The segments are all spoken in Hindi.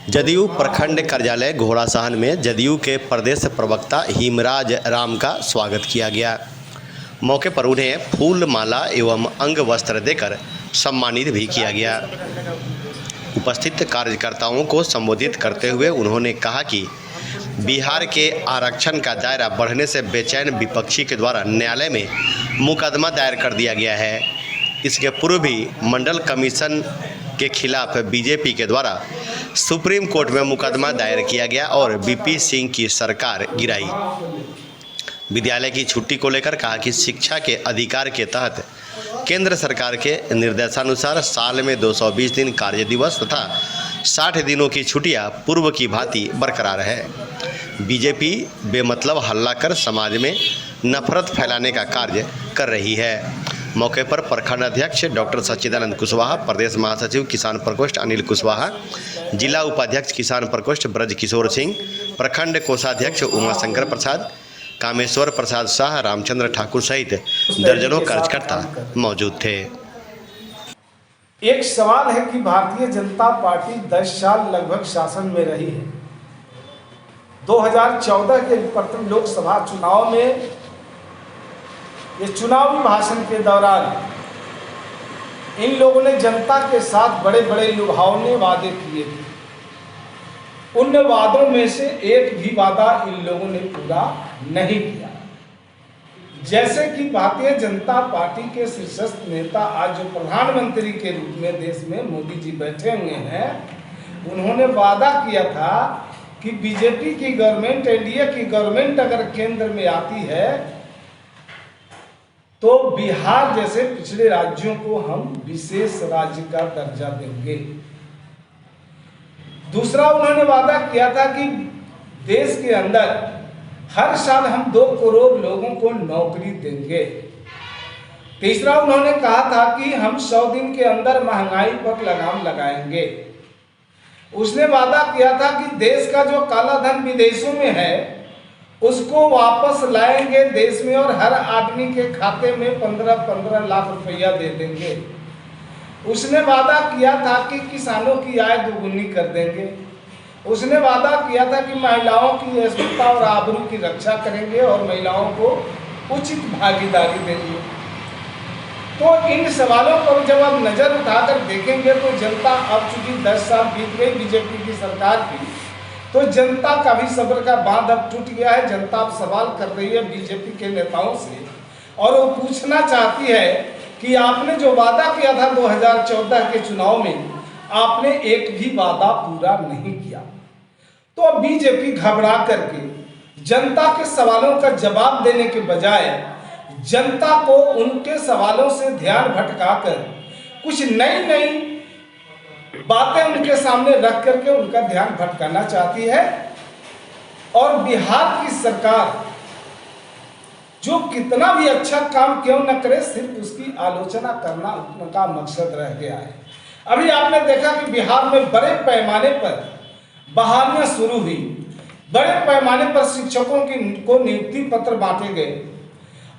जदयू प्रखंड कार्यालय घोड़ासहन में जदयू के प्रदेश प्रवक्ता हिमराज राम का स्वागत किया गया। मौके पर उन्हें फूल माला एवं अंग वस्त्र देकर सम्मानित भी किया गया। उपस्थित कार्यकर्ताओं को संबोधित करते हुए उन्होंने कहा कि बिहार के आरक्षण का दायरा बढ़ने से बेचैन विपक्षी के द्वारा न्यायालय में मुकदमा दायर कर दिया गया है। इसके पूर्व भी मंडल कमीशन के खिलाफ बीजेपी के द्वारा सुप्रीम कोर्ट में मुकदमा दायर किया गया और वीपी सिंह की सरकार गिराई। विद्यालय की छुट्टी को लेकर कहा कि शिक्षा के अधिकार के तहत केंद्र सरकार के निर्देशानुसार साल में 220 दिन कार्य दिवस तथा 60 दिनों की छुट्टियां पूर्व की भांति बरकरार है। बीजेपी बेमतलब हल्ला कर समाज में नफरत फैलाने का कार्य कर रही है। मौके पर प्रखंड अध्यक्ष डॉक्टर सच्चिदानंद कुशवाहा, प्रदेश महासचिव किसान प्रकोष्ठ अनिल कुशवाहा, जिला उपाध्यक्ष किसान प्रकोष्ठ ब्रज किशोर सिंह, प्रखंड कोषाध्यक्ष उमाशंकर प्रसाद, कामेश्वर प्रसाद शाह, रामचंद्र ठाकुर सहित दर्जनों कार्यकर्ता मौजूद थे। एक सवाल है कि भारतीय जनता पार्टी 10 साल लगभग शासन में रही है। 2014 के प्रथम लोकसभा चुनाव में ये चुनावी भाषण के दौरान इन लोगों ने जनता के साथ बड़े बड़े लुभावने वादे किए थे। उन वादों में से एक भी वादा इन लोगों ने पूरा नहीं किया। जैसे कि भारतीय जनता पार्टी के शीर्षस्थ नेता आज जो प्रधानमंत्री के रूप में देश में मोदी जी बैठे हुए हैं, उन्होंने वादा किया था कि बीजेपी की गवर्नमेंट, एनडीए की गवर्नमेंट अगर केंद्र में आती है तो बिहार जैसे पिछड़े राज्यों को हम विशेष राज्य का दर्जा देंगे। दूसरा, उन्होंने वादा किया था कि देश के अंदर हर साल हम 2 करोड़ लोगों को नौकरी देंगे। तीसरा, उन्होंने कहा था कि हम 100 दिन के अंदर महंगाई पर लगाम लगाएंगे। उसने वादा किया था कि देश का जो काला धन विदेशों में है उसको वापस लाएंगे देश में और हर आदमी के खाते में 15-15 लाख रुपया दे देंगे। उसने वादा किया था कि किसानों की आय दोगुनी कर देंगे। उसने वादा किया था कि महिलाओं की अस्मिता और आबरू की रक्षा करेंगे और महिलाओं को उचित भागीदारी देंगे। तो इन सवालों पर जब आप नजर उठाकर देखेंगे तो जनता, अब चूंकि 10 साल बीत गई बीजेपी की सरकार की, तो जनता का भी सब्र का बांध अब टूट गया है। जनता अब सवाल कर रही है बीजेपी के नेताओं से और वो पूछना चाहती है कि आपने जो वादा किया था 2014 के चुनाव में, आपने एक भी वादा पूरा नहीं किया। तो अब बीजेपी घबरा करके जनता के सवालों का जवाब देने के बजाय जनता को उनके सवालों से ध्यान भटकाकर कुछ नई नई बातें उनके सामने रख करके उनका ध्यान भटकाना चाहती है। और बिहार की सरकार जो कितना भी अच्छा काम क्यों न करे, सिर्फ उसकी आलोचना करना उनका मकसद रह गया है। अभी आपने देखा कि बिहार में बड़े पैमाने पर बहालियां शुरू हुई, बड़े पैमाने पर शिक्षकों को नियुक्ति पत्र बांटे गए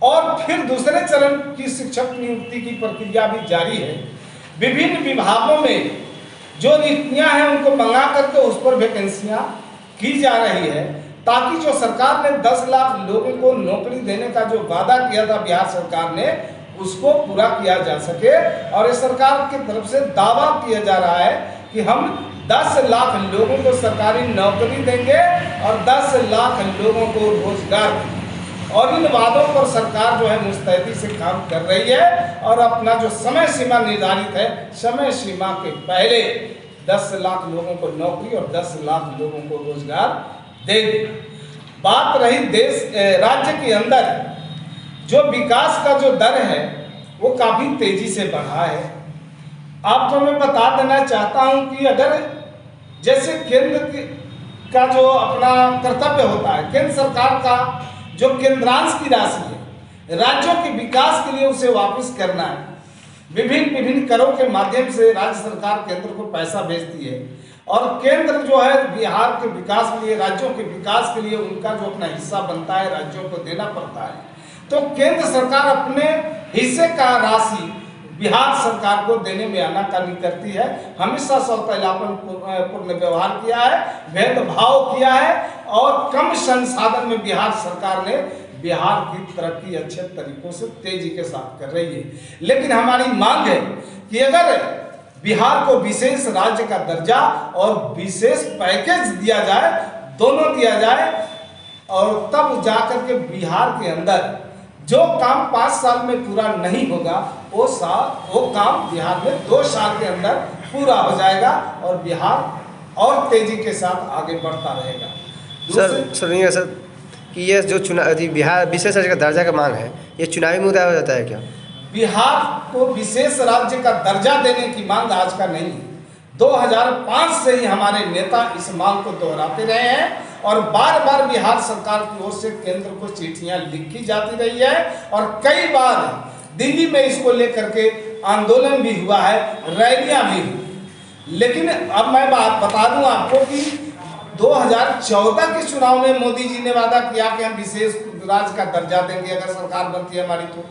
और फिर दूसरे चरण की शिक्षक नियुक्ति की प्रक्रिया भी जारी है। विभिन्न विभागों में जो नियुक्तियां हैं उनको मंगा करके उस पर वैकेंसियां की जा रही है, ताकि जो सरकार ने 10 लाख लोगों को नौकरी देने का जो वादा किया था बिहार सरकार ने, उसको पूरा किया जा सके। और इस सरकार की तरफ से दावा किया जा रहा है कि हम 10 लाख लोगों को सरकारी नौकरी देंगे और 10 लाख लोगों को रोजगार देंगे। और इन वादों पर सरकार जो है मुस्तैदी से काम कर रही है और अपना जो समय सीमा निर्धारित है, समय सीमा के पहले 10 लाख लोगों को नौकरी और 10 लाख लोगों को रोजगार देंगे। बात रही राज्य के अंदर जो विकास का जो दर है वो काफी तेजी से बढ़ा है। आपको मैं बता देना चाहता हूं कि अगर जैसे केंद्र का जो अपना कर्तव्य होता है, केंद्र सरकार का जो केंद्रांश की राशि है राज्यों के विकास के लिए उसे वापस करना है। विभिन्न करों के माध्यम से राज्य सरकार केंद्र को पैसा भेजती है और केंद्र जो है बिहार के विकास के लिए, राज्यों के विकास के लिए उनका जो अपना हिस्सा बनता है राज्यों को देना पड़ता है। तो केंद्र सरकार अपने हिस्से का राशि बिहार सरकार को देने में आनाकानी करती है। हमेशा सौतेलापन पूर्ण व्यवहार किया है, भेदभाव किया है और कम संसाधन में बिहार सरकार ने बिहार की तरक्की अच्छे तरीकों से तेजी के साथ कर रही है। लेकिन हमारी मांग है कि अगर बिहार को विशेष राज्य का दर्जा और विशेष पैकेज दिया जाए, दोनों दिया जाए, और तब जाकर के बिहार के अंदर जो काम 5 साल में पूरा नहीं होगा वो काम बिहार में 2 साल के अंदर पूरा हो जाएगा और बिहार और तेजी के साथ आगे बढ़ता रहेगा। सर कि ये जो बिहार विशेष राज्य का दर्जा का मांग है, ये चुनावी मुद्दा हो जाता है क्या? बिहार को विशेष राज्य का दर्जा देने की मांग आज का नहीं है। 2005 से ही हमारे नेता इस मांग को दोहराते रहे हैं और बार बार बिहार सरकार की ओर से केंद्र को चिट्ठियां लिखी जाती रही है और कई बार दिल्ली में इसको लेकर के आंदोलन भी हुआ है, रैलियां भी हुई। लेकिन अब मैं बात बता दूं आपको कि 2014 के चुनाव में मोदी जी ने वादा किया कि हम विशेष राज्य का दर्जा देंगे अगर सरकार बनती है हमारी। तो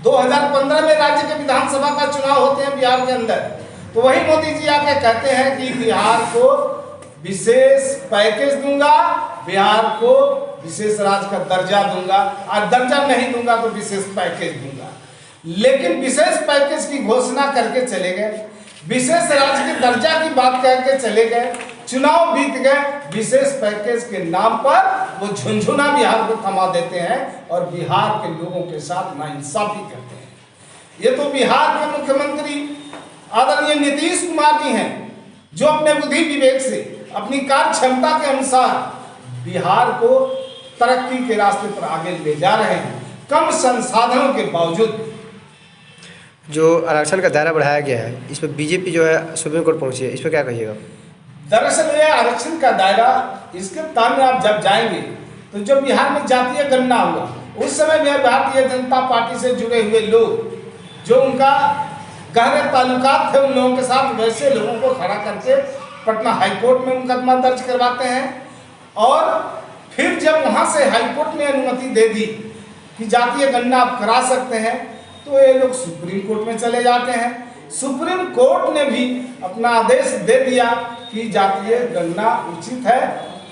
2015 में राज्य के विधानसभा का चुनाव होते हैं बिहार के अंदर, तो वही मोदी जी आके कहते हैं कि बिहार को विशेष पैकेज दूंगा, बिहार को विशेष राज्य का दर्जा दूंगा, और दर्जा नहीं दूंगा तो विशेष पैकेज दूंगा। लेकिन विशेष पैकेज की घोषणा करके चले गए, विशेष राज्य के दर्जा की बात करके चले गए, चुनाव बीत गए, विशेष पैकेज के नाम पर वो झुनझुना बिहार को थमा देते हैं और बिहार के लोगों के साथ नाइंसाफी करते हैं। ये तो बिहार के मुख्यमंत्री आदरणीय नीतीश कुमार जी हैं जो अपने बुद्धि विवेक से अपनी कार्य क्षमता के अनुसार बिहार को तरक्की के रास्ते पर आगे ले जा रहे हैं, कम संसाधनों के बावजूद। जो आरक्षण का दायरा बढ़ाया गया है, इस पर बीजेपी जो है सुप्रीम कोर्ट पहुंची है, इस पर क्या कहिएगा? दरअसल ये आरक्षण का दायरा, इसके तार में आप जब जाएंगे तो जब बिहार में जातीय गणना हुआ उस समय भी भारतीय जनता पार्टी से जुड़े हुए लोग जो उनका गहरे ताल्लुकात थे उन लोगों के साथ, वैसे लोगों को खड़ा करके पटना हाईकोर्ट में मुकदमा दर्ज करवाते हैं और फिर जब वहाँ से हाईकोर्ट ने अनुमति दे दी कि जातीय गणना आप करा सकते हैं तो ये लोग सुप्रीम कोर्ट में चले जाते हैं। सुप्रीम कोर्ट ने भी अपना आदेश दे दिया कि जातीय गणना उचित है,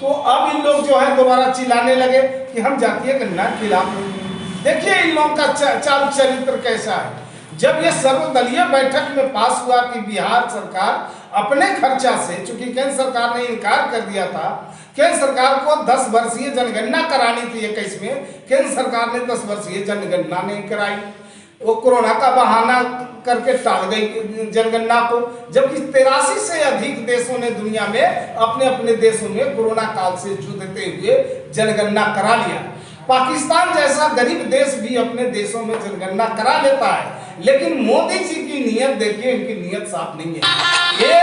तो अब इन लोग जो है दोबारा चिल्लाने लगे कि हम जातीय गणना के खिलाफ नहीं। देखिए इन लोगों का चाल चरित्र कैसा है। जब ये सर्वदलीय बैठक में पास हुआ कि बिहार सरकार अपने खर्चा से, चूंकि केंद्र सरकार ने इनकार कर दिया था, केंद्र सरकार को 10 वर्षीय जनगणना करानी थी 21 में, केंद्र सरकार ने 10 वर्षीय जनगणना नहीं कराई, वो कोरोना का बहाना करके टाल गई जनगणना को, जबकि 83 से अधिक देशों ने दुनिया में अपने अपने देशों में कोरोना काल से जूझते हुए जनगणना करा लिया। पाकिस्तान जैसा गरीब देश भी अपने देशों में जनगणना करा लेता है, लेकिन मोदी जी की नीयत देखिए, इनकी नीयत साफ नहीं है। ये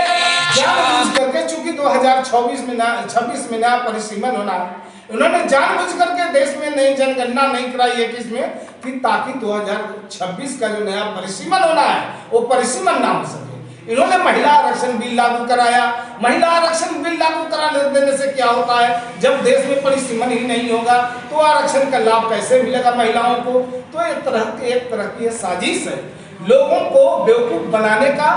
जानबूझ करके, चूंकि 2026 में नया परिसीमन होना है, उन्होंने जानबूझ करके देश में नई जनगणना नहीं कराई 21 में कि ताकि 2026 का जो नया परिसीमन होना है वो परिसीमन ना हो सके। इन्होंने महिला आरक्षण बिल लागू कराया। महिला आरक्षण बिल लागू करा देने से क्या होता है, जब देश में परिसीमन ही नहीं होगा तो आरक्षण का लाभ कैसे मिलेगा महिलाओं को। तो एक तरह की साजिश है, लोगों को बेवकूफ बनाने का,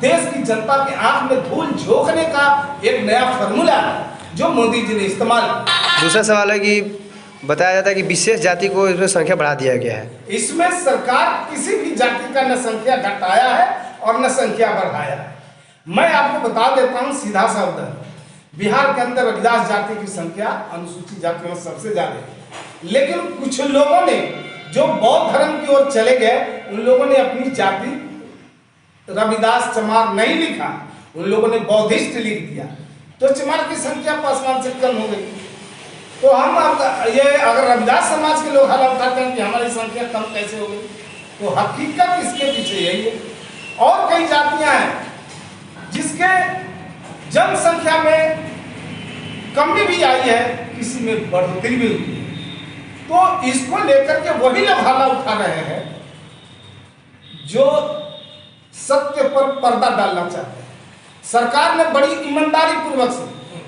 देश की जनता की आंख में धूल झोंकने का एक नया फार्मूला है जो मोदी जी ने इस्तेमाल। दूसरा सवाल है कि बताया जाता है कि विशेष जाति को इसमें संख्या बढ़ा दिया गया है। इसमें सरकार किसी भी जाति का न संख्या घटाया है और न संख्या बढ़ाया है। मैं आपको बता देता हूं सीधा शब्द, बिहार के अंदर रविदास जाति की संख्या अनुसूचित जातियों में सबसे ज्यादा है, लेकिन कुछ लोगों ने जो बौद्ध धर्म की ओर चले गए, उन लोगों ने अपनी जाति रविदास चमार नहीं लिखा, उन लोगों ने बौद्धिस्ट लिख दिया, तो चमार की संख्या पासवान से कम हो गई। तो हम ये अगर रविदास समाज के लोग हाल उठाते हैं कि हमारी संख्या कम कैसे हो गई, तो हकीकत इसके पीछे यही है। और कई जातियां हैं जिसके जनसंख्या में कमी भी आई है, किसी में बढ़ोतरी भी हुई है, तो इसको लेकर के वही लोग हाला उठा रहे हैं जो सत्य पर पर्दा डालना चाहते हैं। सरकार ने बड़ी ईमानदारी पूर्वक से,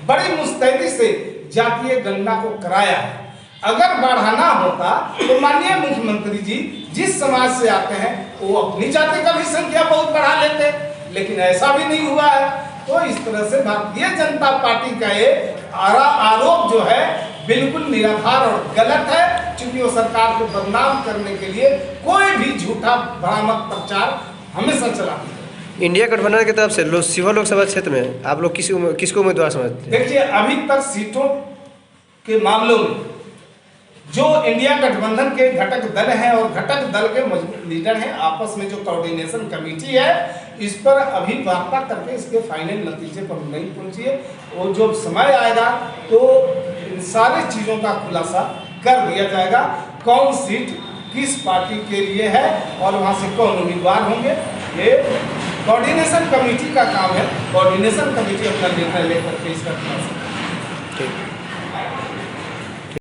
बड़ी मुस्तैदी से जातीय गणना को कराया है। अगर बढ़ाना होता तो माननीय मुख्यमंत्री जी जिस समाज से आते हैं वो अपनी जाति का भी संख्या बहुत बढ़ा लेते, लेकिन ऐसा भी नहीं हुआ है। तो इस तरह से भारतीय जनता पार्टी का ये आरोप जो है बिल्कुल निराधार और गलत है, क्योंकि वो सरकार को बदनाम करने के लिए कोई भी झूठा भ्रामक प्रचार हमेशा चलाती है। इंडिया गठबंधन की तरफ से शिवहर लोकसभा क्षेत्र में आप लोग किसको उम्मीदवार समझते हैं? देखिए, अभी तक सीटों के मामलों में जो इंडिया गठबंधन के घटक दल हैं और घटक दल के मजबूत लीडर हैं, आपस में जो कोऑर्डिनेशन कमेटी है, इस पर अभी वार्ता करके इसके फाइनल नतीजे पर नहीं पहुंची है। वो जो समय आएगा तो इन सारी चीज़ों का खुलासा कर दिया जाएगा, कौन सीट किस पार्टी के लिए है और वहाँ से कौन उम्मीदवार होंगे। ये कोऑर्डिनेशन कमेटी का काम है, कोऑर्डिनेशन कमेटी अपना निर्णय लेकर के इसका खुलासा। ठीक।